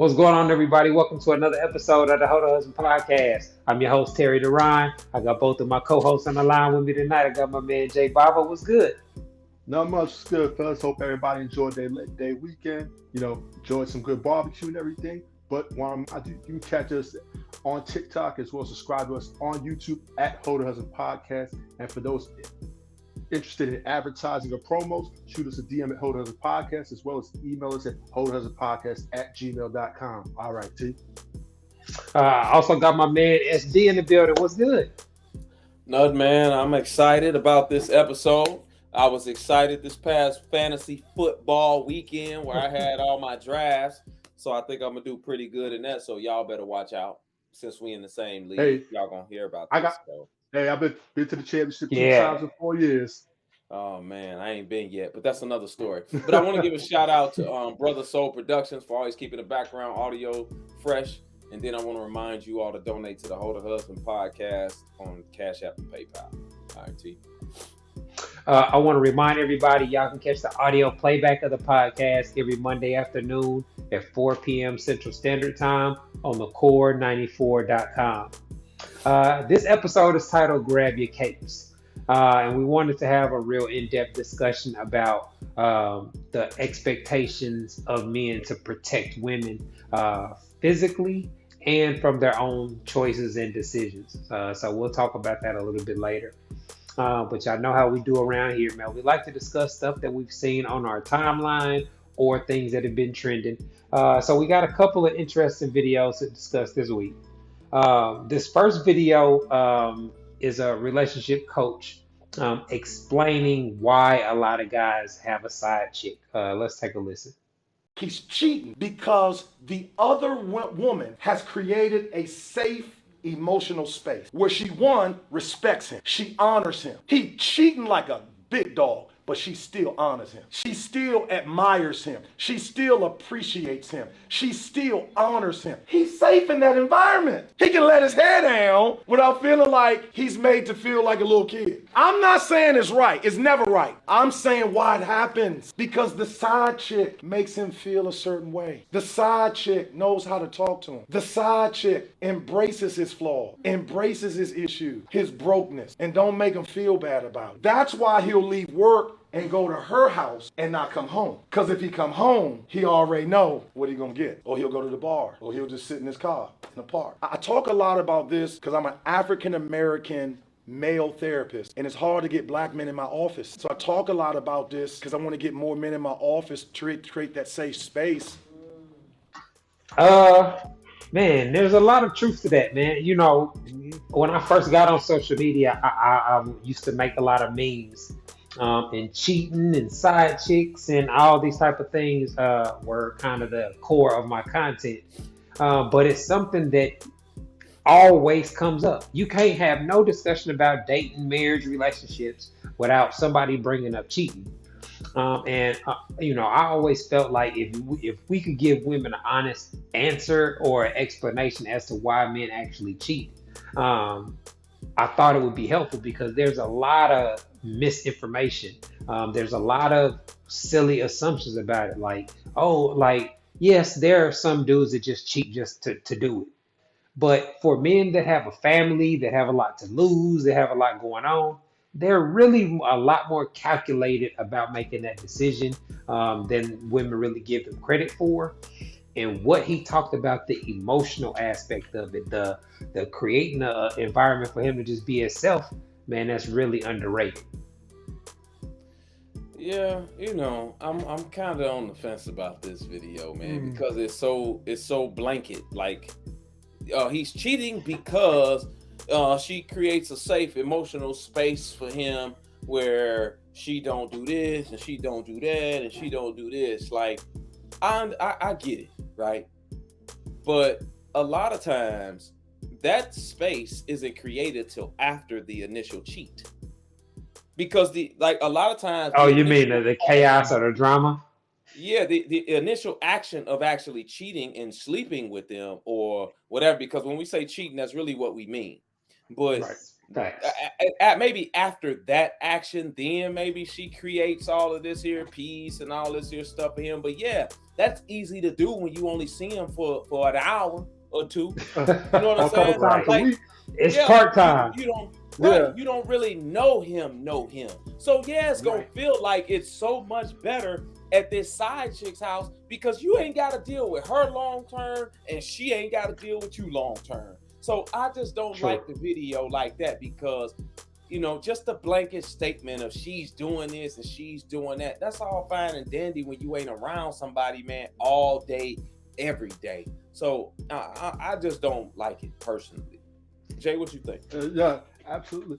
What's going on, everybody? Welcome to another episode of the Husband Podcast. I'm your host, Terry Duran. I got both of my co-hosts on the line with me tonight. I got my man, Jay Baba. What's good? Not much is good, fellas. Hope everybody enjoyed their weekend. Enjoyed some good barbecue and everything. But you can catch us on TikTok as well as subscribe to us on YouTube at Hold Husband Podcast. And for those interested in advertising or promos, shoot us a DM at Hold Husband Podcast as well as email us at holdhusbandpodcast@gmail.com. All right, T. Also got my man SD in the building. What's good? Nud, man, I'm excited about this episode. I was excited this past fantasy football weekend where I had all my drafts. So I think I'm going to do pretty good in that. So y'all better watch out since we in the same league. Hey, y'all going to hear about this. I've been to the championship 2 times in 4 years. Oh, man, I ain't been yet, but that's another story. But I want to give a shout out to Brother Soul Productions for always keeping the background audio fresh. And then I want to remind you all to donate to the Hold a Husband podcast on Cash App and PayPal. All right, T. I want to remind everybody y'all can catch the audio playback of the podcast every Monday afternoon at 4 p.m. Central Standard Time on the core94.com. This episode is titled Grab Your Capes. And we wanted to have a real in-depth discussion about the expectations of men to protect women physically and from their own choices and decisions. So we'll talk about that a little bit later. But y'all know how we do around here, man. We like to discuss stuff that we've seen on our timeline or things that have been trending. So we got a couple of interesting videos to discuss this week. This first video is a relationship coach explaining why a lot of guys have a side chick. Let's take a listen. He's cheating because the other woman has created a safe emotional space where she, one, respects him. She honors him. He cheating like a big dog, but she still honors him. She still admires him. She still appreciates him. She still honors him. He's safe in that environment. He can let his hair down without feeling like he's made to feel like a little kid. I'm not saying it's right. It's never right. I'm saying why it happens. Because the side chick makes him feel a certain way. The side chick knows how to talk to him. The side chick embraces his flaws, embraces his issues, his brokenness, and don't make him feel bad about it. That's why he'll leave work and go to her house and not come home. Because if he come home, he already know what he gonna get. Or he'll go to the bar. Or he'll just sit in his car in the park. I talk a lot about this because I'm an African-American male therapist, and it's hard to get black men in my office. So I talk a lot about this because I want to get more men in my office to create that safe space. Man, there's a lot of truth to that, man. You know, when I first got on social media, I used to make a lot of memes. And cheating and side chicks and all these type of things were kind of the core of my content. But it's something that always comes up. You can't have no discussion about dating, marriage, relationships without somebody bringing up cheating. I always felt like if we could give women an honest answer or an explanation as to why men actually cheat, I thought it would be helpful because there's a lot of misinformation. There's a lot of silly assumptions about it. Yes, there are some dudes that just cheat just to do it. But for men that have a family, that have a lot to lose, that have a lot going on, they're really a lot more calculated about making that decision than women really give them credit for. And what he talked about, the emotional aspect of it, the creating an environment for him to just be himself, man, that's really underrated. Yeah, I'm kind of on the fence about this video, man, because it's so blanket. Like, he's cheating because she creates a safe emotional space for him where she don't do this and she don't do that and she don't do this. Like, I get it, right? But a lot of times that space isn't created till after the initial cheat. Because a lot of times. Oh, you mean the chaos or the drama? Yeah, the initial action of actually cheating and sleeping with them or whatever, because when we say cheating, that's really what we mean. But Facts. Maybe after that action, then maybe she creates all of this here peace and all this here stuff for him. But yeah, that's easy to do when you only see him for an hour or two. You know what I'm saying? Times a week. It's part time. You don't. Right, you don't really know him. So yeah, it's gonna feel like it's so much better at this side chick's house because you ain't got to deal with her long term and she ain't got to deal with you long term. So I just don't like the video like that because, you know, just the blanket statement of she's doing this and she's doing that. That's all fine and dandy when you ain't around somebody, man, all day, every day. So I just don't like it personally. Jay, what you think? Yeah, absolutely.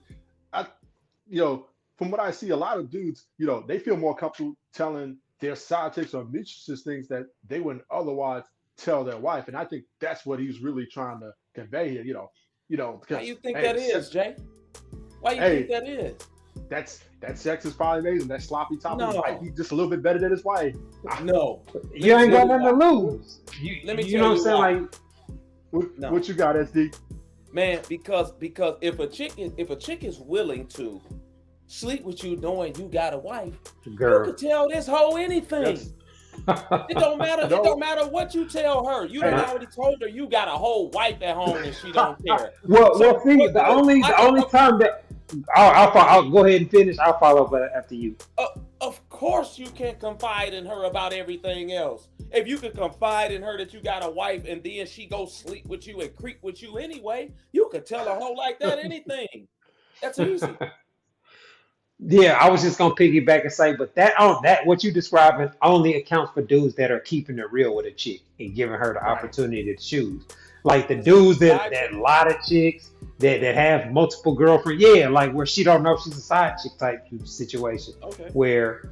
From what I see, a lot of dudes, they feel more comfortable telling their side chicks or mistresses things that they wouldn't otherwise tell their wife, and I think that's what he's really trying to convey here. Because, why you think that is, Jay? Why you think that is? That sex is probably amazing. That sloppy top might be just a little bit better than his wife. No, you ain't got nothing to lose. Let me tell you know what I'm saying? Like, what you got, SD? Man, because if a chick is willing to sleep with you knowing you got a wife, girl, you could tell this hoe anything. It don't matter. It don't matter what you tell her. You done already told her you got a whole wife at home and she don't care. Well, see, the only time that I'll go ahead and finish. I'll follow up after you. Of course, you can't confide in her about everything else. If you could confide in her that you got a wife and then she go sleep with you and creep with you anyway, you could tell a hoe like that anything. That's easy. Yeah, I was just gonna piggyback and say, but that what you describing only accounts for dudes that are keeping it real with a chick and giving her the opportunity to choose. Like the dudes that lot of chicks that have multiple girlfriends, like where she don't know she's a side chick type situation. Okay. Where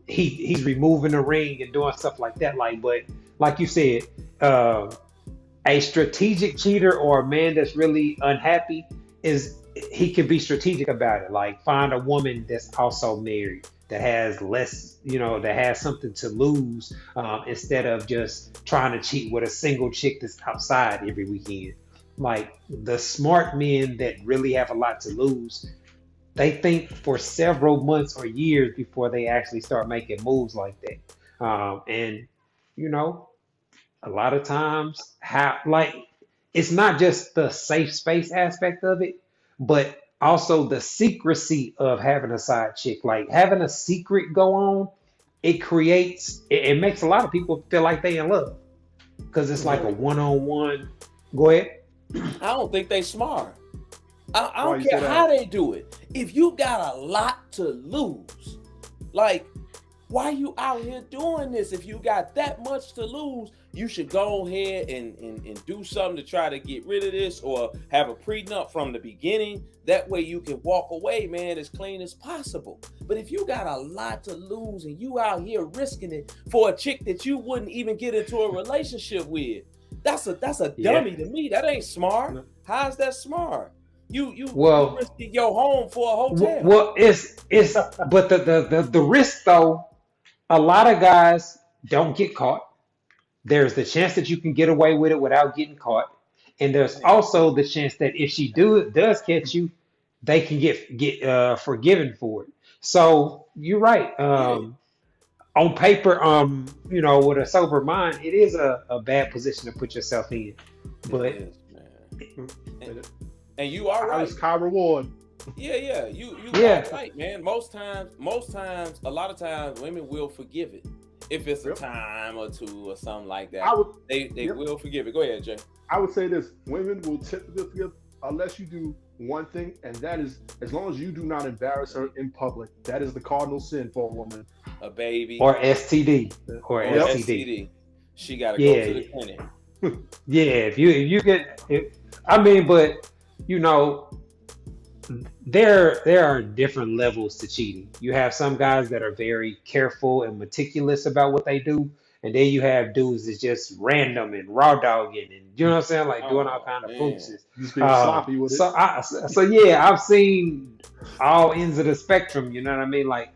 he's removing the ring and doing stuff like that. But like you said, a strategic cheater or a man that's really unhappy he can be strategic about it. Like find a woman that's also married that has less, that has something to lose instead of just trying to cheat with a single chick that's outside every weekend. Like the smart men that really have a lot to lose, they think for several months or years before they actually start making moves like that. And a lot of times it's not just the safe space aspect of it, but also the secrecy of having a side chick. Like having a secret go on, it makes a lot of people feel like they in love because it's like a one-on-one. Go ahead. I don't think they smart. I don't care how they do it. If you got a lot to lose, like, why you out here doing this? If you got that much to lose, you should go ahead and do something to try to get rid of this or have a prenup from the beginning. That way you can walk away, man, as clean as possible. But if you got a lot to lose and you out here risking it for a chick that you wouldn't even get into a relationship with, that's a dummy to me. That ain't smart. No. How's that smart? You risking your home for a hotel. Well, but the risk though, a lot of guys don't get caught. There's the chance that you can get away with it without getting caught, and there's also the chance that if she does catch you, they can get forgiven for it. So you're right. On paper, with a sober mind, it is a bad position to put yourself in. But it is, man. And you are right. It's high reward. Yeah. You are right, man. Most times, a lot of times, women will forgive it if it's a time or two or something like that. They will forgive it. Go ahead, Jay. I would say this: women will typically forgive unless you do one thing, and that is as long as you do not embarrass her in public. That is the cardinal sin for a woman. A baby or STD or STD. She got to go to the clinic. If you get, but there are different levels to cheating. You have some guys that are very careful and meticulous about what they do, and then you have dudes that's just random and raw dogging and you know what I'm saying, like doing all kind of foolishness. Just being sloppy with it. I've seen all ends of the spectrum. You know what I mean? Like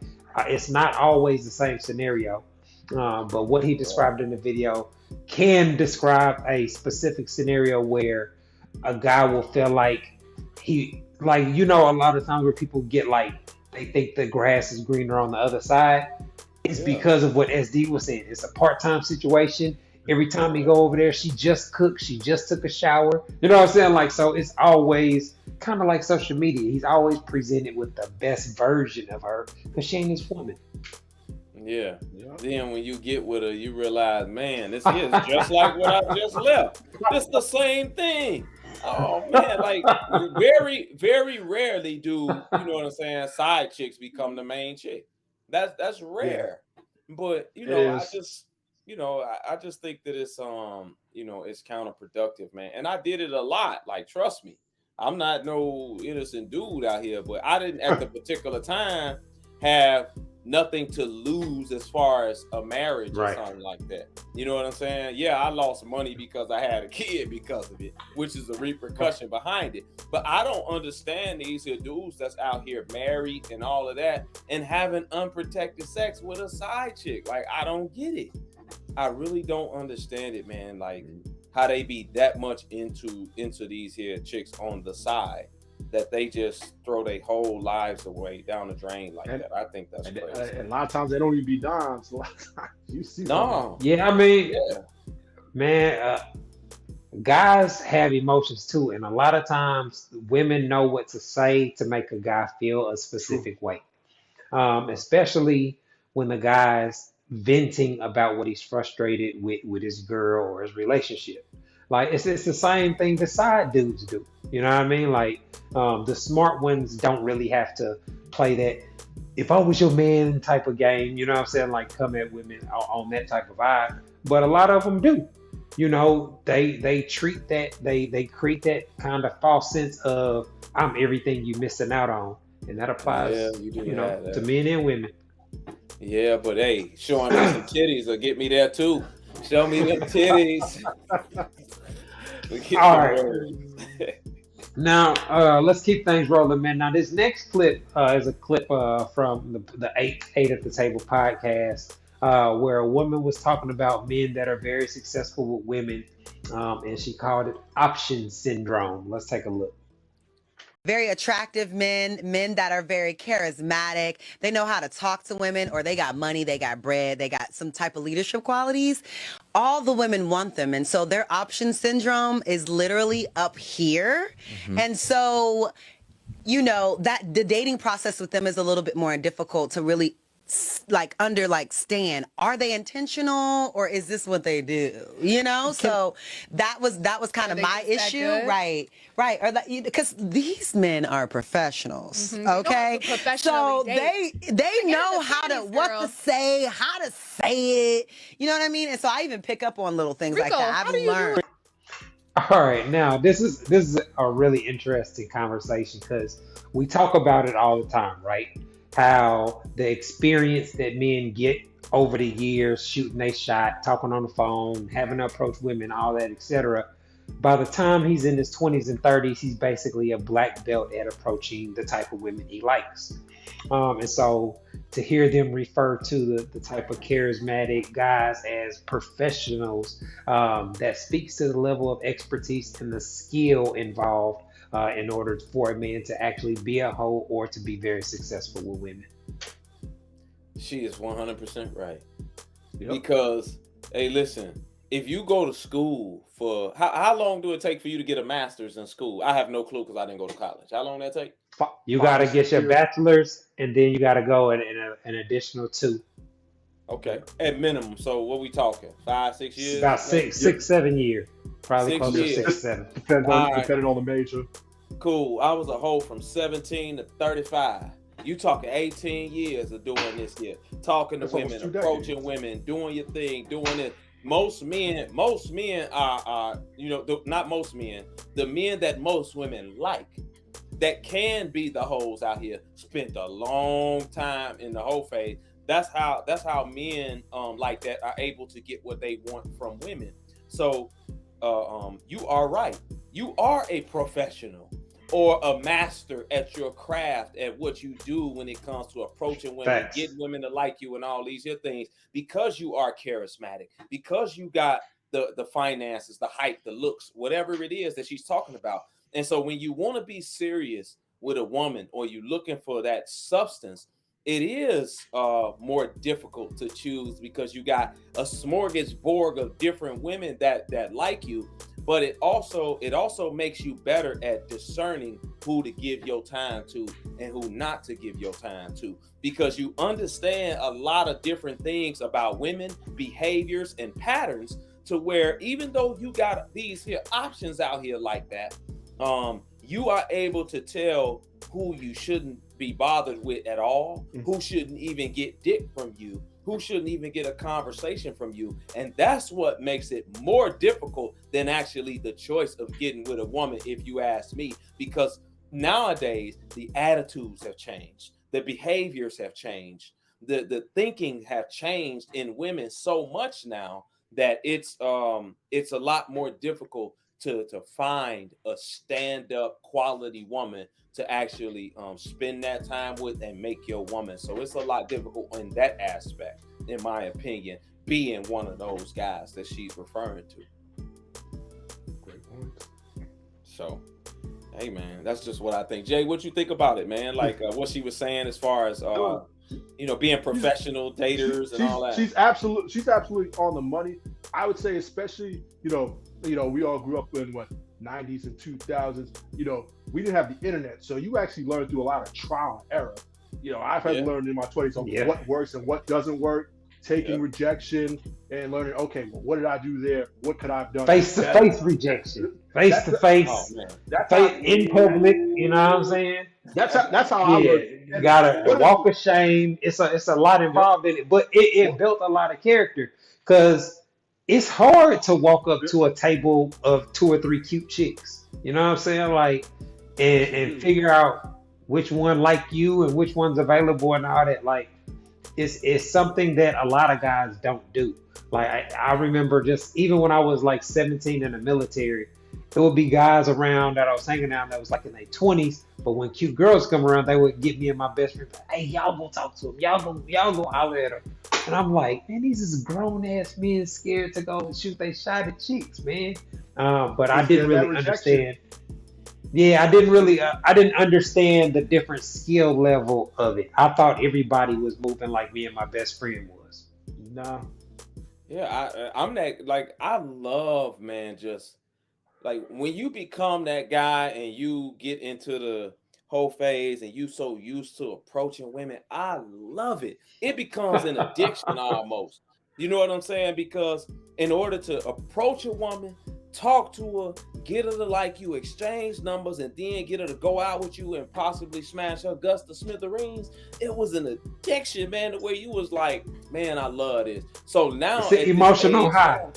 it's not always the same scenario, but what he described in the video can describe a specific scenario where a guy will feel like like, you know, a lot of times where people get like they think the grass is greener on the other side. It's Yeah. because of what SD was saying. It's a part-time situation. Every time you go over there, she just cooked, she just took a shower. You know what I'm saying? Like, so it's always kind of like social media. He's always presented with the best version of her because she ain't his woman. Yeah. Yeah. Then when you get with her, you realize, man, this is just like what I just left. It's the same thing. Oh man, like very, very rarely do, you know what I'm saying, side chicks become the main chick. That's Yeah. rare. But you It know, I is. just I just think that it's it's counterproductive, man. And I did it a lot. Like, trust me, I'm not no innocent dude out here, but I didn't at the particular time have nothing to lose as far as a marriage or Right. something like that. You know what I'm saying? Yeah, I lost money because I had a kid because of it, which is a repercussion behind it. But I don't understand these here dudes that's out here married and all of that and having unprotected sex with a side chick. Like, I don't get it. I really don't understand it, man. Like, how they be that much into these here chicks on the side that they just throw their whole lives away down the drain like And, that. I think that's and crazy. a lot of times they don't even be dimes. A lot of times you see some. No, Yeah, I mean, yeah, man, guys have emotions too, and a lot of times women know what to say to make a guy feel a True. specific way. Especially when the guy's venting about what he's frustrated with his girl or his relationship. Like, it's the same thing the side dudes do. You know what I mean? Like, the smart ones don't really have to play that if I was your man type of game. You know what I'm saying? Like, come at women on that type of vibe. But a lot of them do. You know, they treat that they create that kind of false sense of I'm everything you missing out on, and that yeah, applies, you do you know, have to that. men and women. Yeah, but hey, showing me some titties will get me there too. Show me them titties. We get All them right, words. now let's keep things rolling, man. Now this next clip is a clip from the eight at the table podcast, where a woman was talking about men that are very successful with women, and she called it option syndrome. Let's take a look. Very attractive men that are very charismatic. They know how to talk to women, or they got money, they got bread, they got some type of leadership qualities. All the women want them. And so their option syndrome is literally up here. And so, you know, that the dating process with them is a little bit more difficult to really stand. Are they intentional, or is this what they do? You know, so that was kind of they my just that issue. good? Right, or that, because these men are professionals. You don't have Okay, to professionally so date. they know the how to titties, what girl. to say, how to say it. You know what I mean? And so I even pick up on little things like Rico, that. how I've do you do learned. All right, now this is a really interesting conversation because we talk about it all the time, right? How the experience that men get over the years, shooting a shot, talking on the phone, having to approach women, all that, etc. By the time he's in his 20s and 30s, he's basically a black belt at approaching the type of women he likes. And so to hear them refer to the type of charismatic guys as professionals, that speaks to the level of expertise and the skill involved in order for a man to actually be a hoe or to be very successful with women. She is 100% right. Yep. Because, hey, listen, if you go to school for how long do it take for you to get a master's in school? I have no clue because I didn't go to college. How long that take? You 5 got to to get 6 your years. bachelor's, and then you got to go in an additional 2. Okay, at minimum. So what we talking? 5, 6 years? About six, 7 years. Probably 6 closer to years. 6, 7. All right. Depending on the major. Cool. I was a hoe from 17 to 35. You talking 18 years of doing this here, talking to That's almost women, 2 approaching women, doing your thing, doing it. Most men are not most men, the men that most women like, that can be the hoes out here, spent a long time in the hoe phase. That's how men like that are able to get what they want from women. So you are right. You are a professional or a master at your craft, at what you do when it comes to approaching women, Facts. getting women to like you and all these here things, because you are charismatic, because you got the finances, the height, the looks, whatever it is that she's talking about. And so when you want to be serious with a woman, or you're looking for that substance, it is more difficult to choose because you got a smorgasbord of different women that like you. But it also makes you better at discerning who to give your time to and who not to give your time to, because you understand a lot of different things about women, behaviors, and patterns, to where even though you got these here options out here like that, you are able to tell who you shouldn't be bothered with at all, who shouldn't even get dick from you, who shouldn't even get a conversation from you. And that's what makes it more difficult than actually the choice of getting with a woman, if you ask me, because nowadays the attitudes have changed, the behaviors have changed, the thinking have changed in women so much now that it's a lot more difficult to find a stand-up quality woman to actually spend that time with and make your woman. So it's a lot difficult in that aspect, in my opinion, being one of those guys that she's referring to. Great point. So, hey man, that's just what I think. Jay, what you think about it, man? Like what she was saying as far as being professional daters and all that. She's absolutely on the money. I would say, especially, we all grew up in what, 90s and 2000s. We didn't have the internet, so you actually learned through a lot of trial and error. I've had to learn in my 20s on what works and what doesn't work, taking rejection and learning, okay, well, what did I do there? What could I have done? Face-to-face rejection. Face-to-face, in public, you know what I'm saying? That's how I learned. You gotta walk of shame. It's a lot involved in it, but it built a lot of character, because it's hard to walk up to a table of 2 or 3 cute chicks. You know what I'm saying? Like, and figure out which one like you and which one's available and all that. Like, it's something that a lot of guys don't do. Like, I remember just even when I was like 17 in the military, there would be guys around that I was hanging out that was like in their 20s. But when cute girls come around, they would get me and my best friend, hey, y'all go talk to them. Y'all go holler at them. And I'm like, man, these is grown ass men scared to go and shoot they shot at chicks, man. But I didn't really understand. Yeah, I didn't understand the different skill level of it. I thought everybody was moving like me and my best friend was. Nah. Yeah, I'm that, like, I love, man, just like when you become that guy and you get into the whole phase and you so used to approaching women, I love it. It becomes an addiction almost. You know what I'm saying? Because in order to approach a woman, talk to her, get her to like you, exchange numbers, and then get her to go out with you and possibly smash her guts to smithereens, it was an addiction, man, the way you was like, man, I love this. So now it's an emotional high.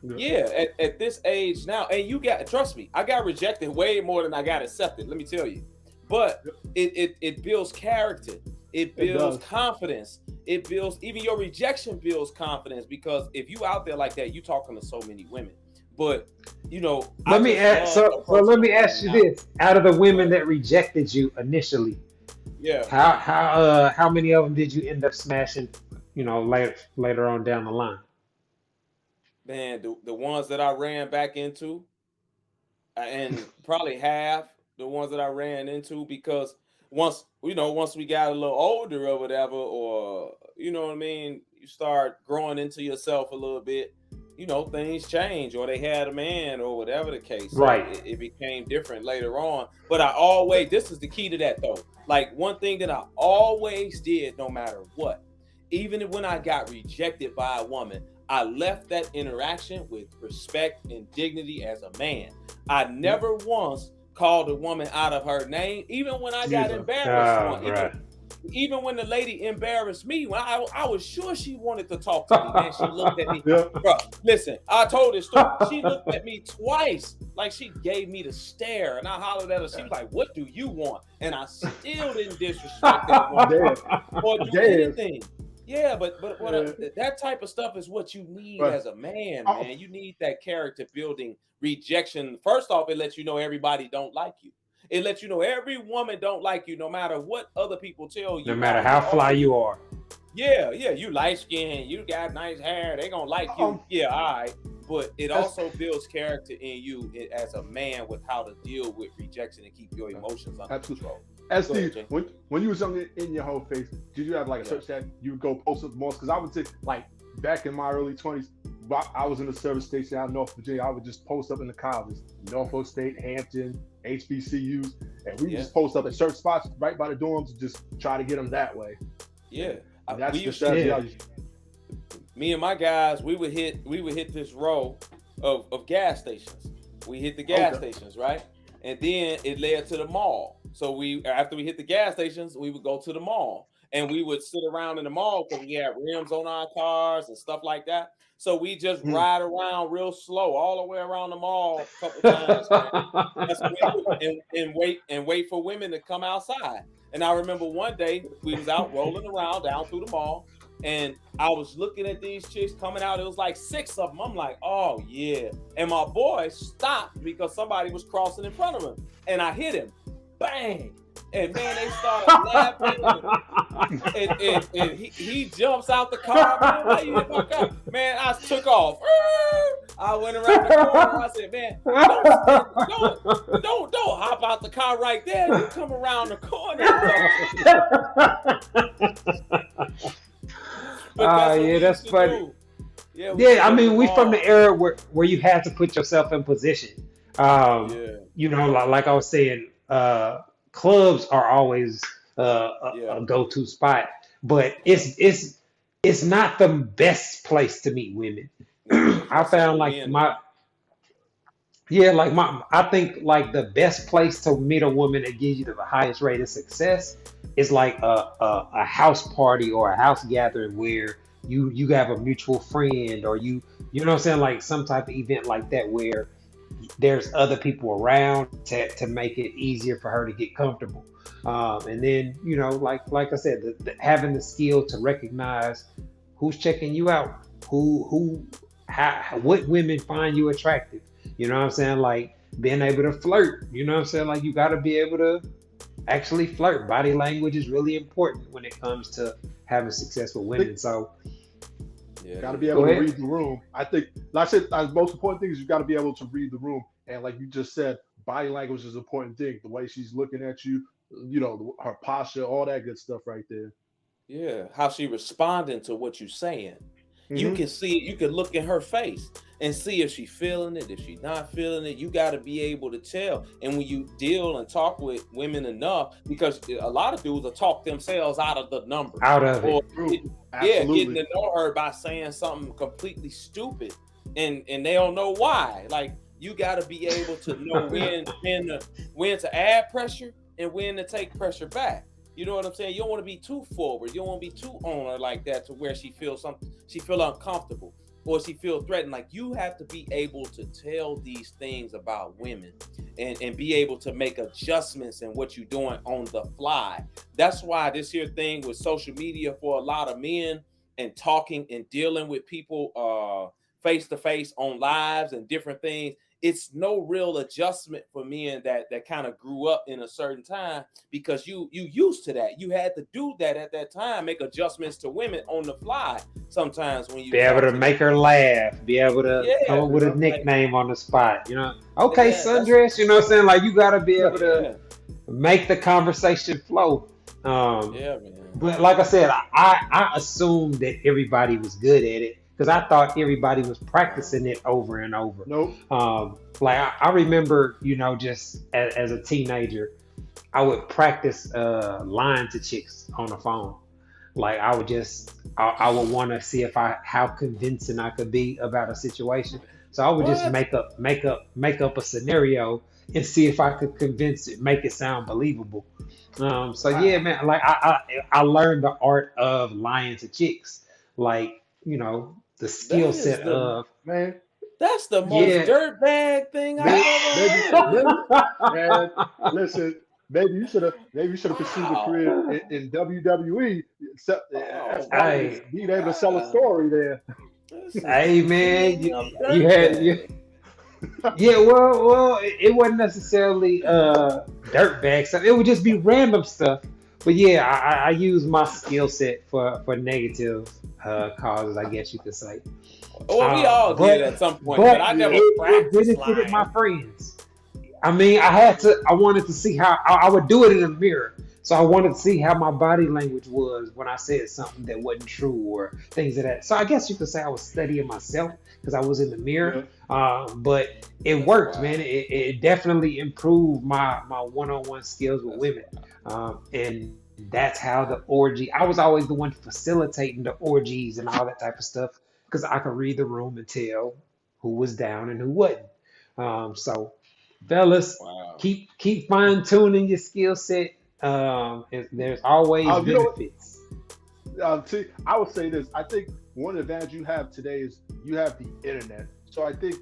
Yeah, at this age now, and trust me, I got rejected way more than I got accepted, let me tell you. But it builds character, it builds confidence, it builds, even your rejection builds confidence, because if you out there like that, you talking to so many women. But let me ask you this: out of the women that rejected you initially, how many of them did you end up smashing? Later on down the line. Man, the ones that I ran back into, and probably half the ones that I ran into, because once we got a little older or whatever, or you know what I mean, you start growing into yourself a little bit. Things change, or they had a man, or whatever the case. Right. So it became different later on. But this is the key to that though. Like, one thing that I always did, no matter what, even when I got rejected by a woman, I left that interaction with respect and dignity as a man. I never once called a woman out of her name, even when I got embarrassed. Even when the lady embarrassed me, when I was sure she wanted to talk to me, man, she looked at me. Bro, listen, I told this story. She looked at me twice, like she gave me the stare, and I hollered at her. She was like, "What do you want?" And I still didn't disrespect that woman or do anything. Yeah, but that type of stuff is what you need as a man, man. You need that character building rejection. First off, it lets you know everybody don't like you. It lets you know every woman don't like you, no matter what other people tell you. No matter how fly you are. Yeah, you light skinned, you got nice hair, they gonna like you. Yeah, all right. but it also builds character in you as a man with how to deal with rejection and keep your emotions under control. SD, when you was in your whole face, did you have like a search that you would go post up most? Because I would say, like, back in my early 20s, I was in the service station out in North Virginia. I would just post up in the colleges, Norfolk State, Hampton, HBCUs, and we would just post up at certain spots right by the dorms and just try to get them that way. Yeah. And that's the strategy. Me and my guys, we would hit this row of gas stations. We hit the gas stations, right? And then it led to the mall. So after we hit the gas stations, we would go to the mall. And we would sit around in the mall because we had rims on our cars and stuff like that. So we just ride around real slow all the way around the mall a couple times, man. and wait for women to come outside. And I remember one day we was out rolling around down through the mall, and I was looking at these chicks coming out. It was like 6 of them. I'm like, oh yeah. And my boy stopped because somebody was crossing in front of him, and I hit him, bang. And man, they started laughing, and he jumps out the car. Man, why you hit my car? Man, I took off. I went around the corner. I said, man, don't hop out the car right there. You come around the corner. That's funny. I mean, we from the era where you had to put yourself in position. You know, like I was saying, clubs are always a go-to spot, but it's not the best place to meet women. I found like I think like the best place to meet a woman that gives you the highest rate of success is like a house party or a house gathering where you have a mutual friend, or you know what I'm saying, like some type of event like that where there's other people around to make it easier for her to get comfortable. And then, you know, like I said, having the skill to recognize who's checking you out, what women find you attractive. You know what I'm saying? Like being able to flirt. You know what I'm saying? Like you got to be able to actually flirt. Body language is really important when it comes to having success with women. So got to be able to read the room. I think, like I said, the most important thing is you got to be able to read the room. And like you just said, body language is an important thing. The way she's looking at you, you know, her posture, all that good stuff right there. Yeah, how she responding to what you're saying. Mm-hmm. You can see it. You can look in her face and see if she's feeling it, if she's not feeling it. You got to be able to tell. And when you deal and talk with women enough, because a lot of dudes will talk themselves out of the numbers. Out of it. Getting to know her by saying something completely stupid. And they don't know why. Like, you got to be able to know when to add pressure and when to take pressure back. You know what I'm saying? You don't want to be too forward. You don't want to be too on her like that to where she feels uncomfortable or she feels threatened. Like, you have to be able to tell these things about women and be able to make adjustments in what you're doing on the fly. That's why this here thing with social media for a lot of men and talking and dealing with people face to face on lives and different things, it's no real adjustment for men that kind of grew up in a certain time, because you used to that. You had to do that at that time, make adjustments to women on the fly. Sometimes when you be able to make her laugh, be able to come up with a nickname on the spot, you know. Okay, sundress, you know what I'm saying? Like, you got to be able to make the conversation flow. Man. But like I said, I assumed that everybody was good at it, because I thought everybody was practicing it over and over. Nope. Like I remember, you know, just as a teenager, I would practice lying to chicks on the phone. Like I would want to see how convincing I could be about a situation. So I would just make up a scenario and see if I could convince it, make it sound believable. Yeah, man. Like I learned the art of lying to chicks. Like, you know, the skill set of man. That's the most dirtbag thing I've ever heard. Man, listen, maybe you should have pursued a career in WWE. Being able to sell a story there. Hey man, you had well, it wasn't necessarily dirtbag stuff. It would just be random stuff. But yeah, I use my skill set for negative causes, I guess you could say. Well, we all did at some point, but I never it practiced benefited my lying. friends. I mean, I wanted to see how I would do it in the mirror. So I wanted to see how my body language was when I said something that wasn't true or things of that. So I guess you could say I was studying myself because I was in the Yeah. mirror. But it That's worked, wild. man. It definitely improved my one-on-one skills with That's women. And that's how the orgy, I was always the one facilitating the orgies and all that type of stuff because I could read the room and tell who was down and who wasn't. So fellas, wow. keep fine tuning your skill set. There's always You know what? benefits. See, I would say this. I think one advantage you have today is you have the internet. So I think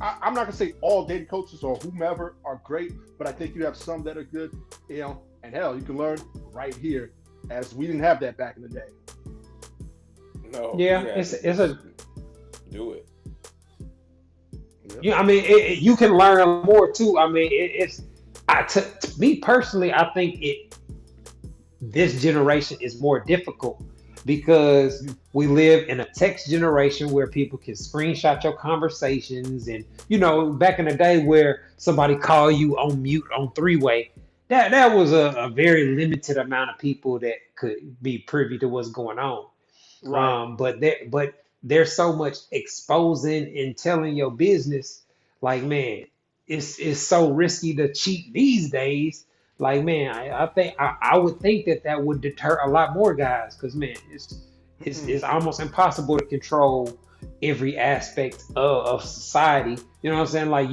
I'm not gonna say all dating coaches or whomever are great, but I think you have some that are good. And hell, you can learn right here, as we didn't have that back in the day. No. Yeah, you it's had to it's a just do it. yeah. I mean, you can learn more too. I mean, to me personally, I think this generation is more difficult because we live in a text generation where people can screenshot your conversations and back in the day where somebody call you on mute on three-way, that was a very limited amount of people that could be privy to what's going on. Right. But there's so much exposing and telling your business. Like, man, it's so risky to cheat these days. Like, man, I think I would think that would deter a lot more guys because, man, it's almost impossible to control every aspect of society. You know what I'm saying? Like,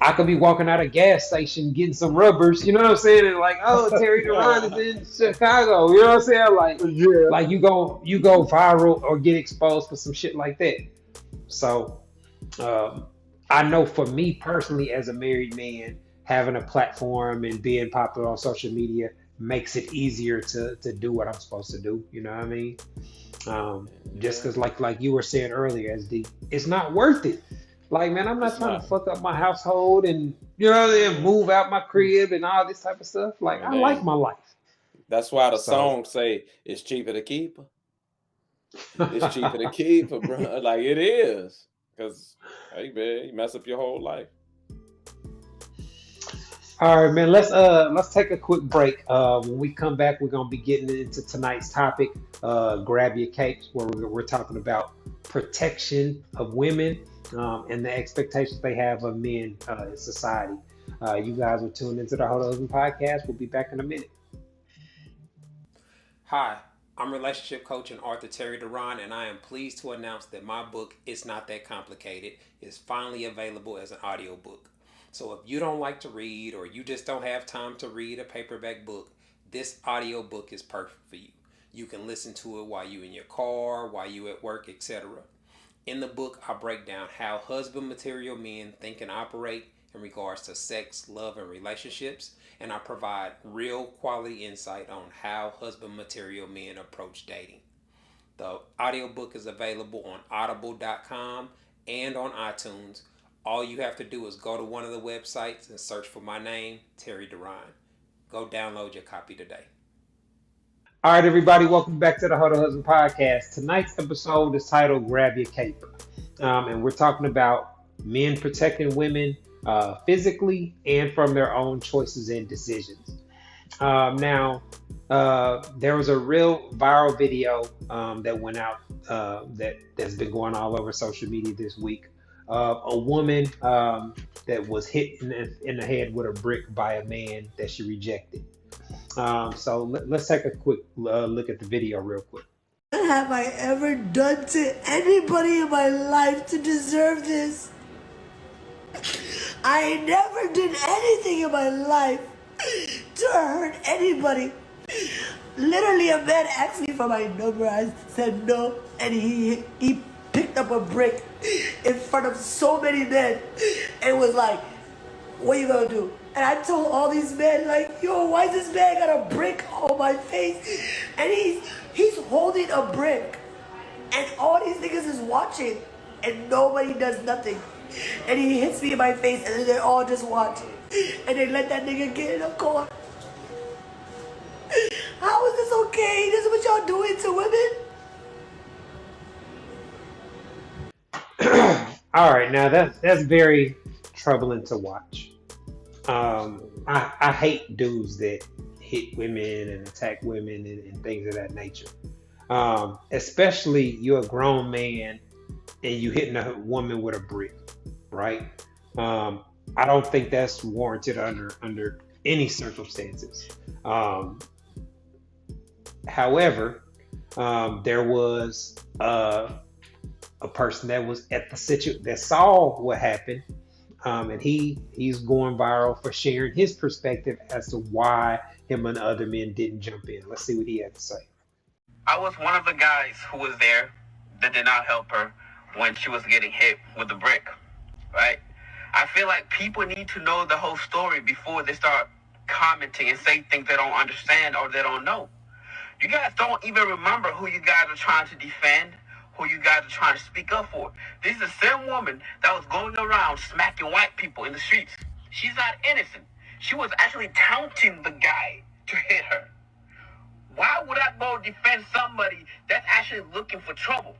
I could be walking out of a gas station getting some rubbers, you know what I'm saying? And like, oh, Terry Duran is in Chicago, you know what I'm saying? Yeah. Like you go viral or get exposed for some shit like that. So I know for me personally, as a married man, having a platform and being popular on social media makes it easier to do what I'm supposed to do. You know what I mean? Just Yeah. because, like you were saying earlier, SD, it's not worth it. Like, man, I'm not It's trying to not. fuck up my household and move out my crib and all this type of stuff. Like, It I like ain't. my life. That's why the So, song say it's cheaper to keep her. It's cheaper to keep her, bro. Like it is. Cause hey man, you mess up your whole life. all right, man. Let's take a quick break. When we come back, we're gonna be getting into tonight's topic. Grab your capes, where we're talking about protection of women and the expectations they have of men in society. You guys are tuned into the Hold Husband podcast. We'll be back in a minute. Hi, I'm relationship coach and author Terry Duran, and I am pleased to announce that my book, It's Not That Complicated, is finally available as an audiobook. So if you don't like to read or you just don't have time to read a paperback book, this audiobook is perfect for you. You can listen to it while you're in your car, while you're at work, etc. In the book, I break down how husband material men think and operate in regards to sex, love, and relationships, and I provide real quality insight on how husband material men approach dating. The audiobook is available on audible.com and on iTunes. All you have to do is go to one of the websites and search for my name, Terry Duran. Go download your copy today. All right, everybody, welcome back to the Huddle Husband podcast. Tonight's episode is titled Grab Your Caper. And we're talking about men protecting women physically and from their own choices and decisions. Now, there was a real viral video that went out that's been going all over social media this week. A woman that was hit in the head with a brick by a man that she rejected. So let's take a quick look at the video real quick. What have I ever done to anybody in my life to deserve this? I never did anything in my life to hurt anybody. Literally, a man asked me for my number. I said no, and he picked up a brick in front of so many men and was like, "What you gonna do?" And I told all these men, like, "Yo, why this man got a brick on my face?" And he's holding a brick, and all these niggas is watching, and nobody does nothing. And he hits me in my face, and then they all just watch, and they let that nigga get in a car. How is this okay? This is what y'all doing to women? All right, now that's very troubling to watch. I hate dudes that hit women and attack women and things of that nature. Especially you're a grown man and you hitting a woman with a brick, right? Um, I don't think that's warranted under any circumstances. Um, However, there was a person that was at the that saw what happened, and he's going viral for sharing his perspective as to why him and other men didn't jump in. Let's see what he had to say. I was one of the guys who was there that did not help her when she was getting hit with the brick, right? I feel like people need to know the whole story before they start commenting and say things they don't understand or they don't know. You guys don't even remember who you guys are trying to defend, who you guys are trying to speak up for. This is the same woman that was going around smacking white people in the streets. She's not innocent. She was actually taunting the guy to hit her. Why would I go defend somebody that's actually looking for trouble?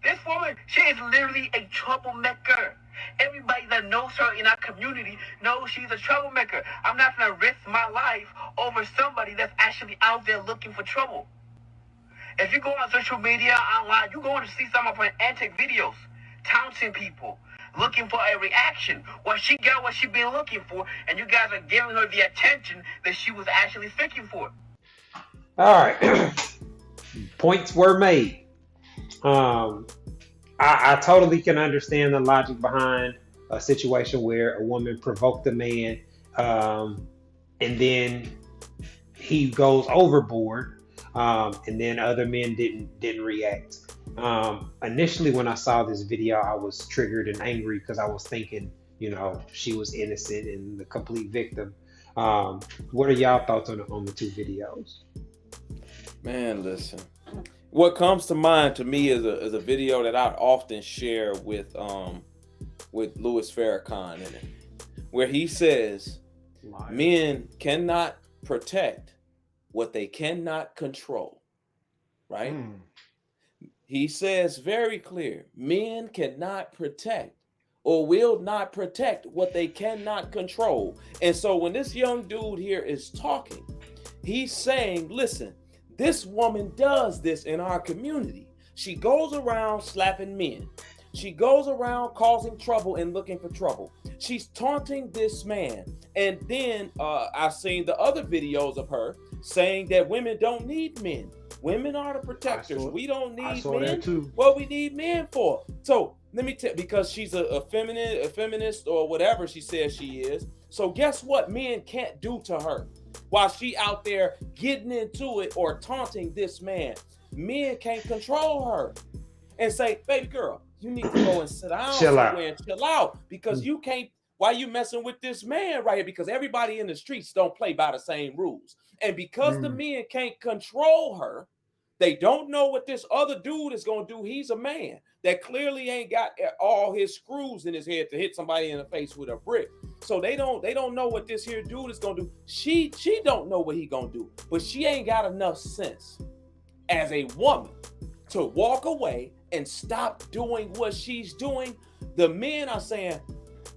This woman, she is literally a troublemaker. Everybody that knows her in our community knows she's a troublemaker. I'm not going to risk my life over somebody that's actually out there looking for trouble. If you go on social media, online, you're going to see some of her antic videos, taunting people, looking for a reaction. Well, she got what she been looking for, and you guys are giving her the attention that she was actually seeking for. All right, points were made. I totally can understand the logic behind a situation where a woman provoked a man, and then he goes overboard, and then other men didn't react. Initially, when I saw this video, I was triggered and angry because I was thinking, she was innocent and the complete victim. What are y'all thoughts on the two videos? Man, listen. What comes to mind to me is a video that I often share with Louis Farrakhan in it, where he says men cannot protect what they cannot control, right? He says very clear, men cannot protect or will not protect what they cannot control. And so when this young dude here is talking, he's saying, listen, this woman does this in our community. She goes around slapping men. She goes around causing trouble and looking for trouble. She's taunting this man. And then I've seen the other videos of her saying that women don't need men. Women are the protectors. We don't need men. What we need men for. So let me tell you, because she's a feminist or whatever she says she is. So guess what men can't do to her? While she out there getting into it or taunting this man, men can't control her and say, baby girl, you need to go and sit down somewhere and chill out because you can't, why you messing with this man right here? Because everybody in the streets don't play by the same rules. And because the men can't control her, they don't know what this other dude is going to do. He's a man that clearly ain't got all his screws in his head to hit somebody in the face with a brick. So they don't know what this here dude is going to do. She don't know what he going to do, but she ain't got enough sense as a woman to walk away and stop doing what she's doing. The men are saying,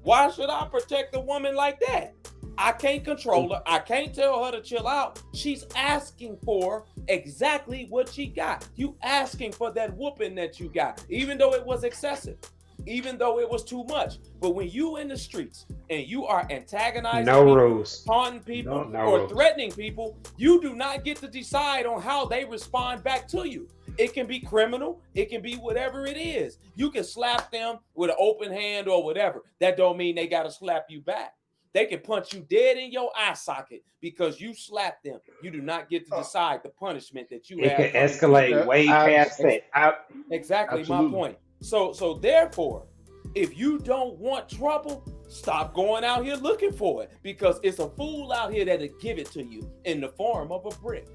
why should I protect a woman like that? I can't control her. I can't tell her to chill out. She's asking for exactly what she got. You asking for that whooping that you got, even though it was excessive, even though it was too much. But when you in the streets and you are antagonizing people, taunting people, or threatening people, you do not get to decide on how they respond back to you. It can be criminal. It can be whatever it is. You can slap them with an open hand or whatever. That don't mean they got to slap you back. They can punch you dead in your eye socket because you slapped them. You do not get to decide the punishment that you have. It can escalate way past that. Exactly. Absolutely. My point. So therefore, if you don't want trouble, stop going out here looking for it because it's a fool out here that'll give it to you in the form of a brick.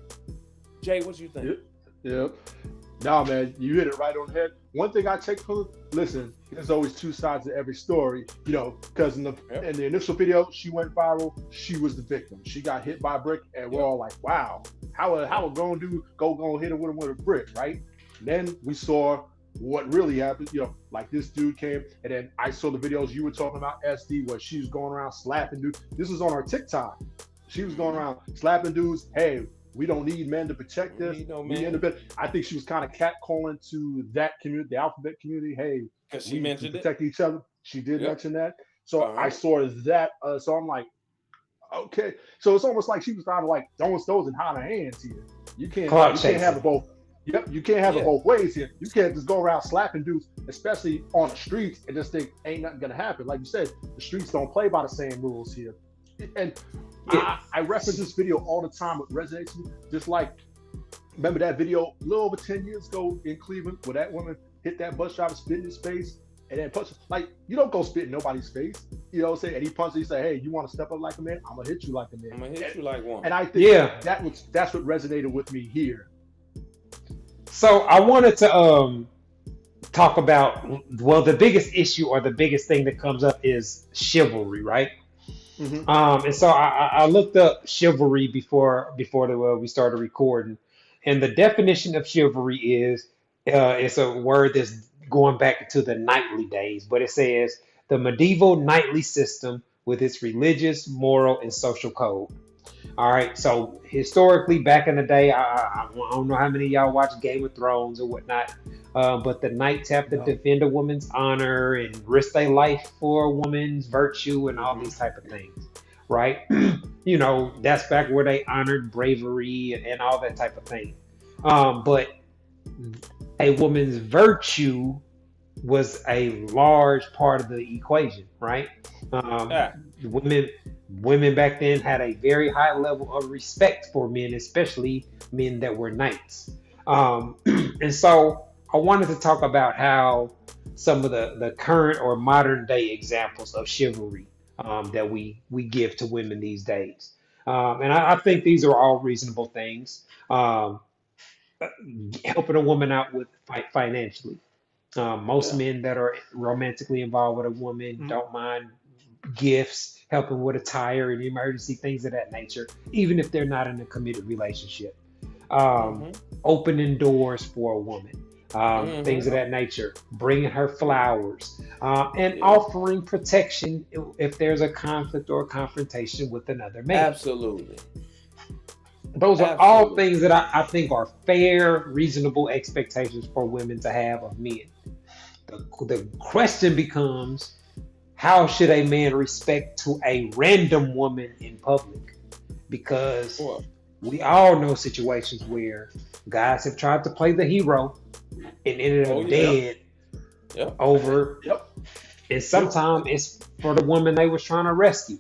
Jay, what you think? Yep. No, man, you hit it right on the head. One thing I take from listen, there's always two sides to every story, because in the initial video, she went viral. She was the victim. She got hit by a brick, and we're all like, wow, how a grown dude go hit her with a brick, right? And then we saw what really happened. Like this dude came, and then I saw the videos you were talking about, SD, where she was going around slapping dudes. This was on her TikTok. She was going around slapping dudes. Hey, we don't need men to protect us. I think she was kind of catcalling to that community, the alphabet community. Hey, because she mentioned protect each other. She did mention that. So I saw that. So I'm like, okay. So it's almost like she was kind of like throwing stones and hiding her hands here. You can't have it both. Yep, you can't have it both ways here. You can't just go around slapping dudes, especially on the streets, and just think ain't nothing gonna happen. Like you said, the streets don't play by the same rules here. And I reference this video all the time. It resonates with me. Just like, remember that video a little over 10 years ago in Cleveland where that woman hit that bus driver, spit in his face, and then punch. Like, you don't go spit in nobody's face. You know what I'm saying? And he punches, he say, hey, you want to step up like a man? I'm going to hit you like a man. I'm going to hit you like one. And I think that's what resonated with me here. So I wanted to talk about, well, the biggest issue or the biggest thing that comes up is chivalry, right? Mm-hmm. And so I looked up chivalry before we started recording, and the definition of chivalry is it's a word that's going back to the knightly days, but it says the medieval knightly system with its religious, moral, and social code. All right, so historically, back in the day, I don't know how many of y'all watch Game of Thrones or whatnot, but the knights have to defend a woman's honor and risk their life for a woman's virtue and all these type of things, right? You know, that's back where they honored bravery and all that type of thing. But a woman's virtue was a large part of the equation, right? Women back then had a very high level of respect for men, especially men that were knights. And so I wanted to talk about how some of the current or modern day examples of chivalry that we give to women these days. And I think these are all reasonable things. Helping a woman out with financially. Most men that are romantically involved with a woman don't mind gifts, helping with attire and emergency things of that nature, even if they're not in a committed relationship. Opening doors for a woman, things of that nature, bringing her flowers, and offering protection if there's a conflict or a confrontation with another man. Absolutely. Those are all things that I think are fair, reasonable expectations for women to have of men. The question becomes, how should a man respect to a random woman in public? Because we all know situations where guys have tried to play the hero and ended up dead over. And sometimes it's for the woman they was trying to rescue.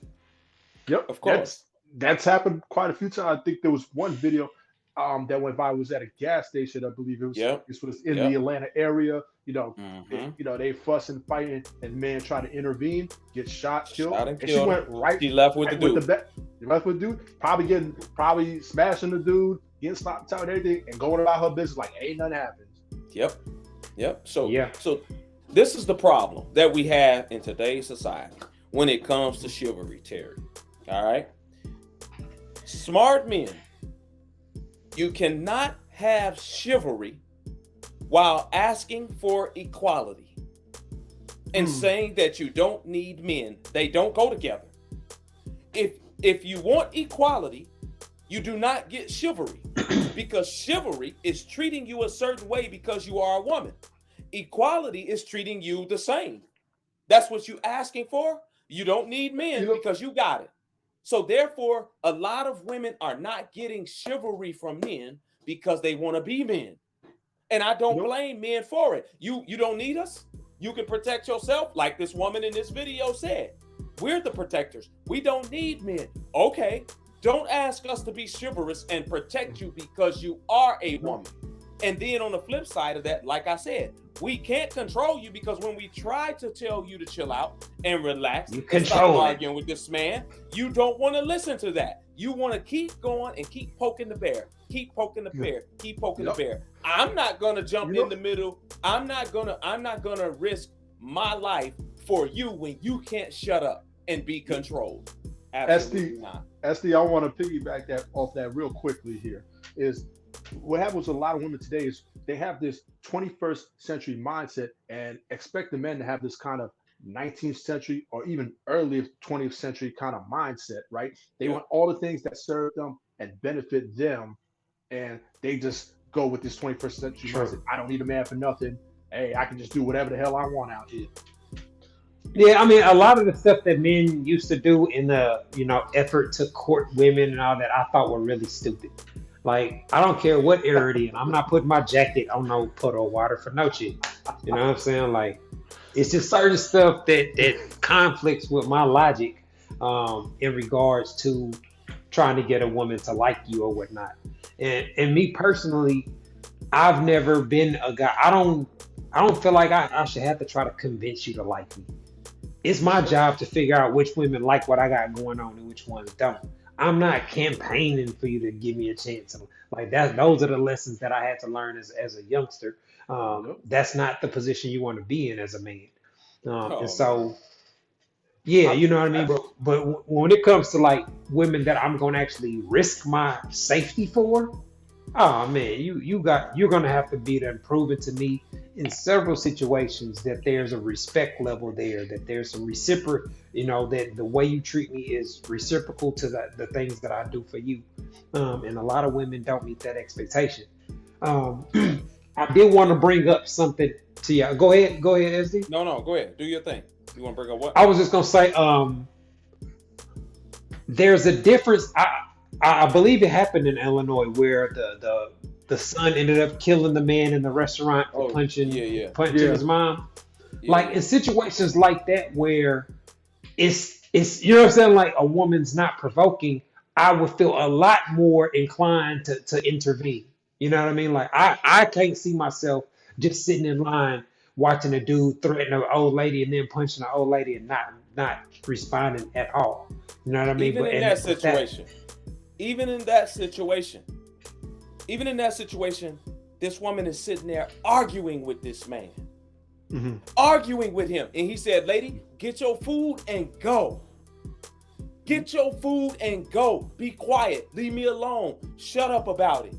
Yep, of course. That's happened quite a few times. I think there was one video that went by. It was at a gas station, I believe it was. This was in the Atlanta area. You know, they fussing, fighting, and the man tried to intervene, get shot, killed, and she went right. She left with the dude. Left with the dude, probably smashing the dude, getting stopped out and everything, and going about her business like ain't nothing happened. Yep. So this is the problem that we have in today's society when it comes to chivalry, Terry. All right. Smart men, you cannot have chivalry while asking for equality and saying that you don't need men. They don't go together. If you want equality, you do not get chivalry because chivalry is treating you a certain way because you are a woman. Equality is treating you the same. That's what you're asking for. You don't need men because you got it. So therefore, a lot of women are not getting chivalry from men because they want to be men. And I don't blame men for it. You don't need us. You can protect yourself, like this woman in this video said. We're the protectors. We don't need men. Okay, don't ask us to be chivalrous and protect you because you are a woman. And then on the flip side of that, like I said, we can't control you because when we try to tell you to chill out and relax, you and stop arguing with this man, you don't want to listen to that. You want to keep going and keep poking the bear, keep poking the bear, keep poking the bear. I'm not gonna jump in the middle. I'm not gonna risk my life for you when you can't shut up and be controlled. Absolutely not. SD, I want to piggyback off that real quickly here. Is what happens with a lot of women today is they have this 21st century mindset and expect the men to have this kind of 19th century or even early 20th century kind of mindset, right? They Yeah. want all the things that serve them and benefit them, and they just go with this 21st century mindset. True. I don't need a man for nothing. Hey, I can just do whatever the hell I want out here. Yeah, I mean, a lot of the stuff that men used to do in the, effort to court women and all that, I thought were really stupid. Like, I don't care what era it is. I'm not putting my jacket on no puddle of water for no chick. You know what I'm saying? Like, it's just certain stuff that conflicts with my logic in regards to trying to get a woman to like you or whatnot. And me personally, I've never been a guy. I don't feel like I should have to try to convince you to like me. It's my job to figure out which women like what I got going on and which ones don't. I'm not campaigning for you to give me a chance. Like that, those are the lessons that I had to learn as a youngster. That's not the position you want to be in as a man. Oh, And so, yeah, you know what I mean. But when it comes to like women that I'm going to actually risk my safety for, oh man, you're gonna have to be there and prove it to me in several situations that there's a respect level there, that there's some that the way you treat me is reciprocal to the things that I do for you. And a lot of women don't meet that expectation. I did want to bring up something to you. Go ahead, SD. No, go ahead. Do your thing. You want to bring up what? I was just gonna say, there's a difference. I believe it happened in Illinois where the son ended up killing the man in the restaurant for punching his mom. Like in situations like that where it's you know what I'm saying, like a woman's not provoking, I would feel a lot more inclined to intervene. You know what I mean? Like I can't see myself just sitting in line watching a dude threaten an old lady and then punching an old lady and not responding at all. You know what I mean? Even in that situation, this woman is sitting there arguing with this man, arguing with him. And he said, lady, get your food and go. Get your food and go. Be quiet. Leave me alone. Shut up about it.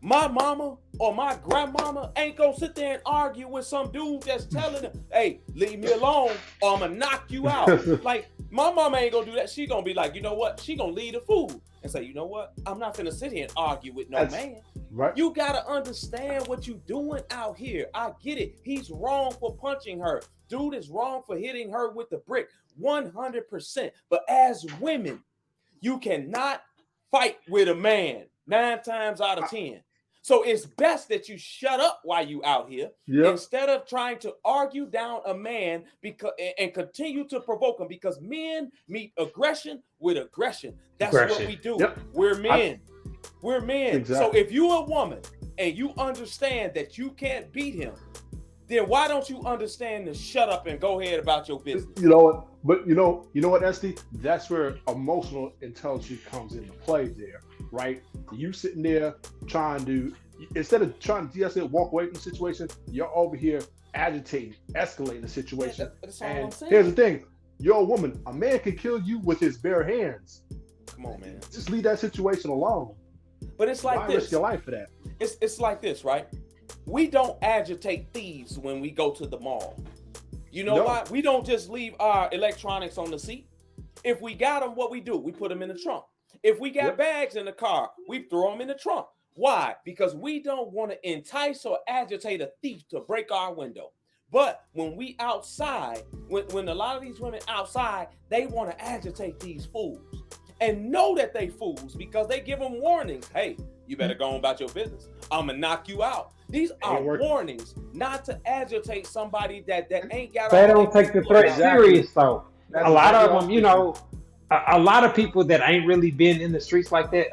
My mama or my grandmama ain't gonna sit there and argue with some dude that's telling her, hey, leave me alone or I'm gonna knock you out. Like, my mama ain't gonna do that. She gonna be like, you know what? She gonna leave the food and say, you know what? I'm not gonna sit here and argue with no man. Right. You gotta understand what you doing out here. I get it. He's wrong for punching her. Dude is wrong for hitting her with the brick. 100%. But as women, you cannot fight with a man 9 times out of 10. So it's best that you shut up while you out here instead of trying to argue down a man and continue to provoke him, because men meet aggression with aggression. That's what we do. We're men. We're men. Exactly. So if you're a woman and you understand that you can't beat him, then why don't you understand to shut up and go ahead about your business? You know what? But you know what, Esty? That's where emotional intelligence comes into play there, right? You sitting there trying to, instead of trying to de-escalate, walk away from the situation, you're over here agitating, escalating the situation. That's all I'm saying. Here's the thing. You're a woman. A man can kill you with his bare hands. Come on, man. Just leave that situation alone. But it's like Why this. risk your life for that? It's like this, right? We don't agitate thieves when we go to the mall. You know why? We don't just leave our electronics on the seat. If we got them, what we do? We put them in the trunk. If we got bags in the car, we throw them in the trunk. Why? Because we don't want to entice or agitate a thief to break our window. But when we outside, when a lot of these women outside, they want to agitate these fools and know that they fools because they give them warnings. Hey, you better go on about your business. I'm going to knock you out. These are warnings not to agitate somebody that ain't got. They don't take the threat serious though. A lot of them, a lot of people that ain't really been in the streets like that,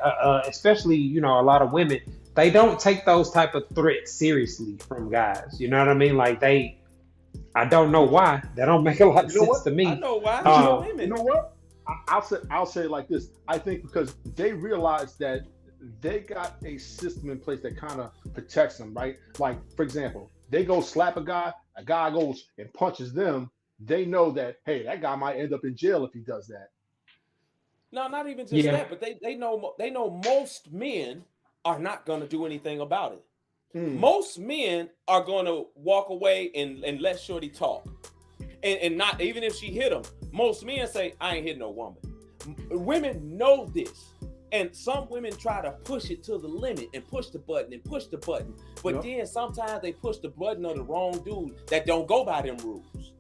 especially, a lot of women, they don't take those type of threats seriously from guys. You know what I mean? Like I don't know why. That don't make a lot of sense to me. I know why. You know what? I'll say it like this. I think because they realize that they got a system in place that kind of protects them, right? Like, for example, they go slap a guy goes and punches them. They know that, hey, that guy might end up in jail if he does that. No, not even just that, but they know most men are not going to do anything about it. Most men are going to walk away and let shorty talk. And not, even if she hit him, most men say, I ain't hitting no woman. Women know this. And some women try to push it to the limit and push the button and push the button. But then sometimes they push the button on the wrong dude that don't go by them rules.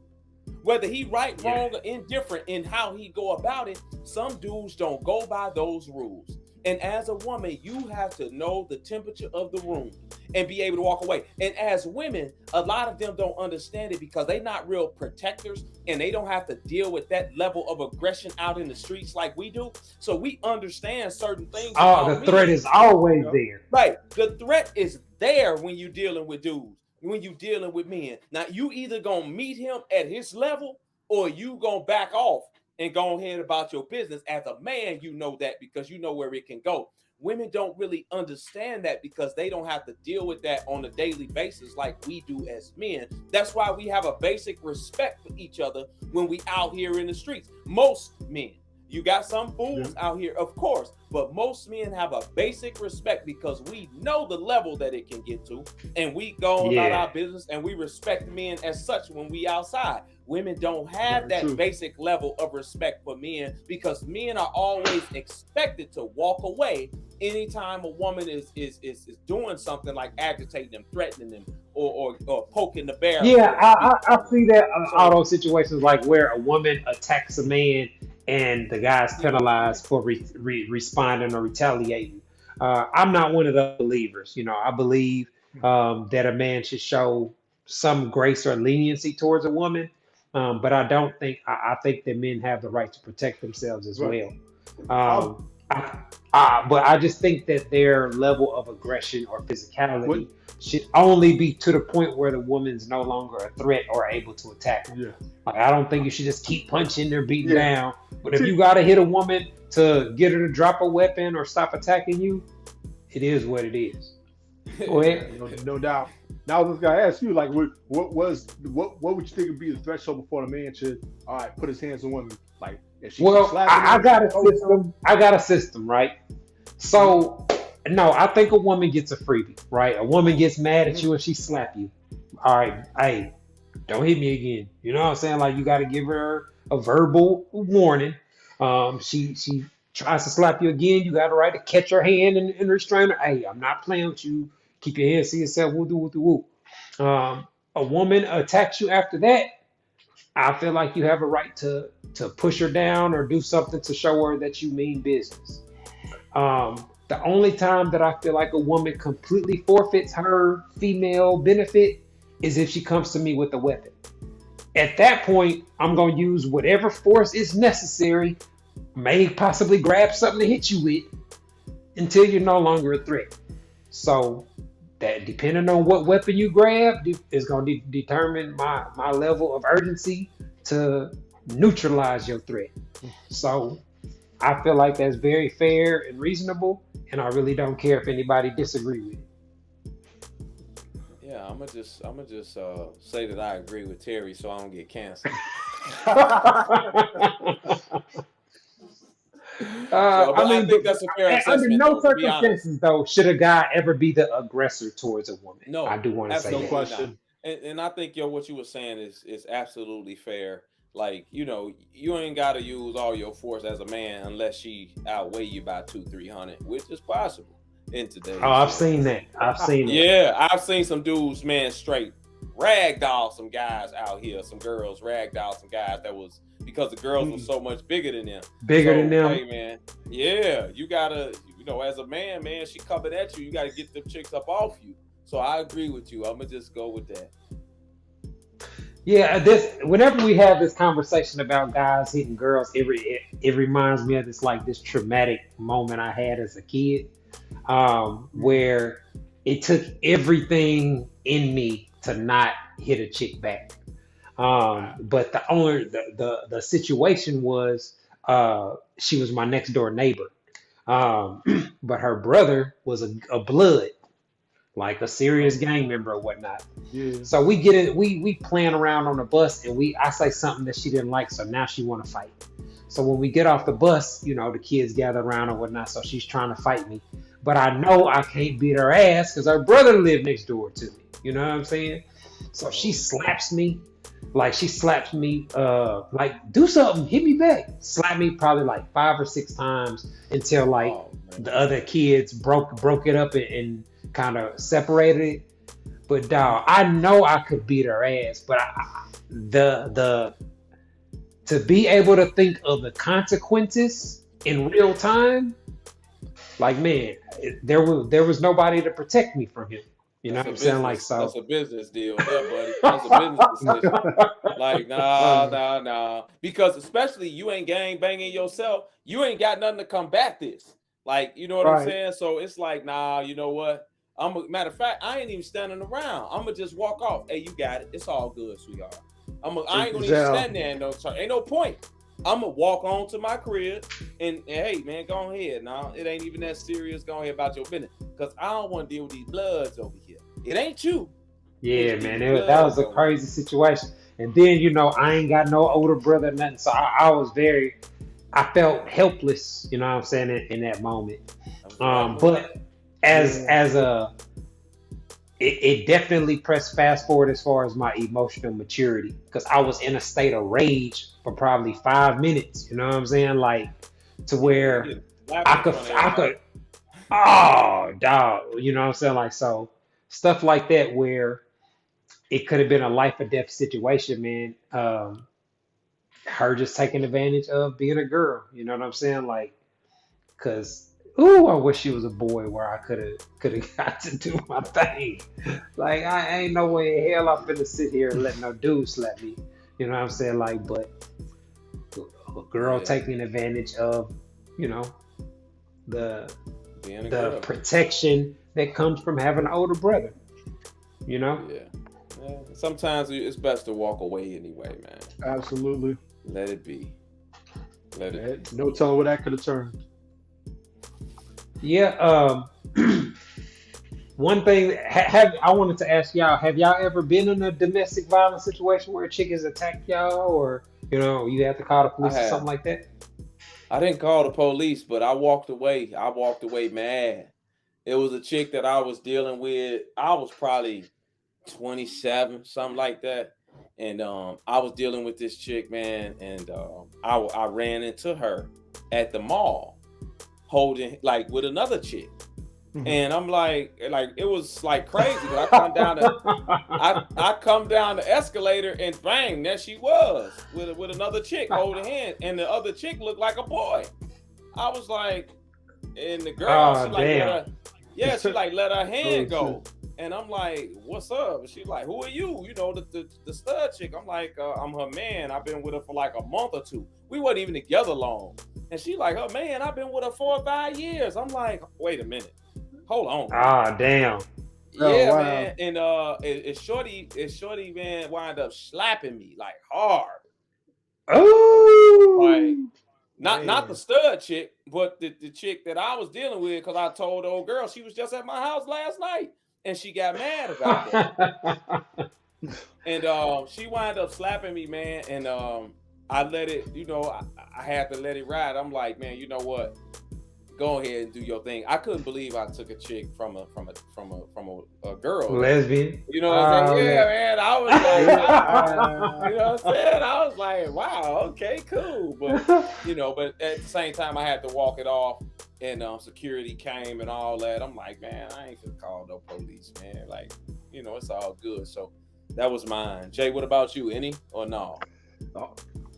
Whether he right, wrong, or indifferent in how he go about it, some dudes don't go by those rules. And as a woman, you have to know the temperature of the room and be able to walk away. And as women, a lot of them don't understand it because they're not real protectors and they don't have to deal with that level of aggression out in the streets like we do. So we understand certain things. Oh, the threat is always there. Right. The threat is there when you're dealing with dudes, when you're dealing with men. Now, you either going to meet him at his level or you going to back off and go ahead about your business. As a man, you know that because you know where it can go. Women don't really understand that because they don't have to deal with that on a daily basis like we do as men. That's why we have a basic respect for each other when we out here in the streets. Most men. You got some fools out here, of course, but most men have a basic respect because we know the level that it can get to, and we go about our business and we respect men as such when we outside. Women don't have that basic level of respect for men because men are always expected to walk away anytime a woman is doing something like agitating them, threatening them, or poking the bear. Yeah, I see that all those situations like where a woman attacks a man and the guy's penalized for responding or retaliating. I'm not one of those believers. You know, I believe that a man should show some grace or leniency towards a woman, but I don't think I think that men have the right to protect themselves as well. But I just think that their level of aggression or physicality should only be to the point where the woman's no longer a threat or able to attack them. Like, I don't think you should just keep punching or beating down. But if you got to hit a woman to get her to drop a weapon or stop attacking you, it is what it is. Go ahead. No doubt. Now I was gonna ask you, like, what would you think would be the threshold before a man should put his hands on women? Like, if she I got a system. I got a system, right? So no, I think a woman gets a freebie, right? A woman gets mad at you and she slap you. All right, hey, don't hit me again. You know what I'm saying? Like, you got to give her a verbal warning. She tries to slap you again, you got a right to catch her hand and restrain her. Hey, I'm not playing with you. Keep your hands to yourself. Woo. A woman attacks you after that, I feel like you have a right to push her down or do something to show her that you mean business. The only time that I feel like a woman completely forfeits her female benefit is if she comes to me with a weapon. At that point, I'm going to use whatever force is necessary, may possibly grab something to hit you with until you're no longer a threat. So that, depending on what weapon you grab, is going to determine my level of urgency to neutralize your threat. So I feel like that's very fair and reasonable, and I really don't care if anybody disagree with it. Yeah, I'm gonna just say that I agree with Terry, so I don't get canceled. I think that's a fair assessment. Under no circumstances, though, should a guy ever be the aggressor towards a woman. No, I do want to say that. No question. And I think what you were saying is absolutely fair. Like, you ain't got to use all your force as a man unless she outweigh you by 200-300, which is possible in today's. Oh, I've seen that. Yeah, I've seen some dudes, man, straight ragdoll some guys out here, some girls ragdoll some guys that was because the girls were so much bigger than them. Hey, man, yeah, you gotta, as a man, she coming at you. You gotta get them chicks up off you. So I agree with you. I'm gonna just go with that. Yeah, whenever we have this conversation about guys hitting girls, it reminds me of this traumatic moment I had as a kid, where it took everything in me to not hit a chick back. But the situation was she was my next door neighbor, but her brother was a blood. Like a serious gang member or whatnot. Yeah. So we get it, we playing around on the bus, and I say something that she didn't like, so now she want to fight. So when we get off the bus, the kids gather around or whatnot, so she's trying to fight me. but I know I can't beat her ass because her brother lived next door to me. You know what I'm saying? So she slaps me. Like she slaps me, like do something, hit me back. Slap me probably like 5 or 6 times until like Oh man. the other kids broke it up and kind of separated it. But dog, I know I could beat her ass, but the to be able to think of the consequences in real time, like man, there was nobody to protect me from him. You know That's what a I'm saying? Like business. so. That's a business deal, there, buddy. That's a business decision. Like, nah. Because especially you ain't gang banging yourself, you ain't got nothing to combat this. Like, you know what I'm Right. saying? So it's like, nah, you know what? Matter of fact, I ain't even standing around. I'm gonna just walk off. Hey, you got it. It's all good, sweetheart. I ain't gonna even stand there. Ain't no point. I'm gonna walk on to my crib and hey, man, go ahead. Now it ain't even that serious. Go ahead about your business, cause I don't want to deal with these bloods over here. It ain't you. Yeah, man, that was a crazy situation. And then, I ain't got no older brother, nothing. So I felt helpless, you know what I'm saying, in that moment. But it definitely pressed fast forward as far as my emotional maturity, because I was in a state of rage for probably 5 minutes, you know what I'm saying? Like, to where I could, oh, dog, you know what I'm saying? Like, so stuff like that where it could have been a life or death situation, man. Her just taking advantage of being a girl, you know what I'm saying? Like, cause I wish she was a boy where I could have got to do my thing. Like I ain't no way in hell I'm finna sit here and let no dude slap me. You know what I'm saying? Like, but a girl taking advantage of, the protection that comes from having an older brother. Yeah. Sometimes it's best to walk away anyway, man. Absolutely. Let it be. No telling where that could have turned. Yeah. One thing I wanted to ask y'all: have y'all ever been in a domestic violence situation where a chick has attacked y'all, or you have to call the police or something like that? I didn't call the police, but I walked away. I walked away mad. It was a chick that I was dealing with. I was probably 27, something like that. And I was dealing with this chick, man, and I ran into her at the mall holding like with another chick. Mm-hmm. And I'm like it was like crazy. But I come down the escalator and bang, there she was with another chick holding hand, and the other chick looked like a boy. I was like, and the girl, she let her hand go. And I'm like, what's up? And she's like, who are you? The stud chick. I'm like, I'm her man. I've been with her for like a month or two. We wasn't even together long. And she like, oh man, I've been with her 4 or 5 years. I'm like, wait a minute. Hold on. Ah, damn. Yeah, wow. Man. And it's shorty, man, wound up slapping me like hard. Oh. Like, not the stud chick, but the chick that I was dealing with, because I told the old girl she was just at my house last night. And she got mad about that. And she wound up slapping me, man. And I let it, I had to let it ride. I'm like, man, you know what? Go ahead and do your thing. I couldn't believe I took a chick from a girl. Lesbian. You know what I'm saying? Yeah, man. I was like, you know what I'm saying? I was like, wow, okay, cool. But but at the same time, I had to walk it off. And security came and all that. I'm like, man, I ain't gonna call no police, man. Like, it's all good. So that was mine. Jay, what about you? Any or no? The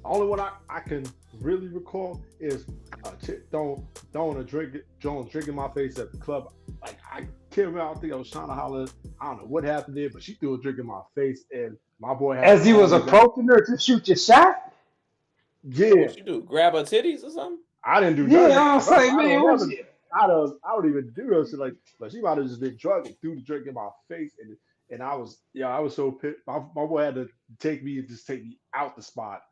only one I can really recall is a chick throwing a drink in my face at the club. Like, I can't remember. I don't think I was trying to holler. I don't know what happened there, but she threw a drink in my face, and my boy had. As he was approaching her to shoot your shot? Yeah. What you do? Grab her titties or something? I didn't do nothing. Yeah, I'll say, man, I don't even do those shit. Like she might have just been drunk and threw the drink in my face, and I was so pissed. My boy had to take me out the spot,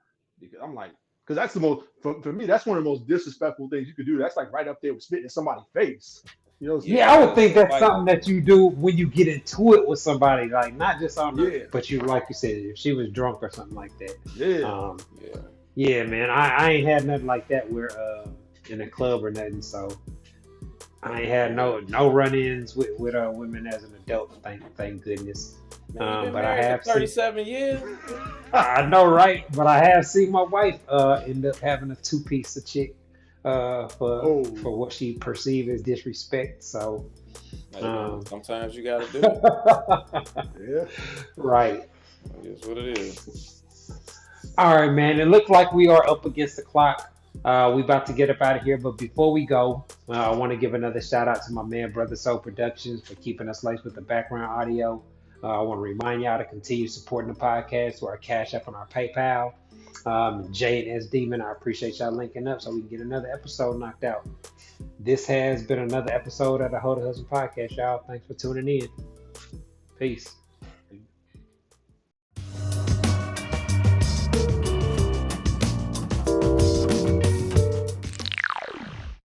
because I'm like, because that's the most for me. That's one of the most disrespectful things you could do. That's like right up there with spitting in somebody's face. Yeah, I would think that's something that you do when you get into it with somebody, like not just on but you, like you said, if she was drunk or something like that. Yeah. Yeah, man, I ain't had nothing like that where in a club or nothing. So I ain't had no run-ins with women as an adult. Thank goodness. Man, you've been But I married have for 37 years. I know, right? But I have seen my wife end up having a two-piece of chick for what she perceived as disrespect. So Sometimes you gotta do it. Yeah. Right. That's what it is. All right, man. It looks like we are up against the clock. We about to get up out of here, but before we go, I want to give another shout out to my man, Brother Soul Productions, for keeping us laced with the background audio. I want to remind y'all to continue supporting the podcast through our Cash App and our PayPal. Jay and S Demon, I appreciate y'all linking up so we can get another episode knocked out. This has been another episode of the Ho to Husband Podcast, y'all. Thanks for tuning in. Peace.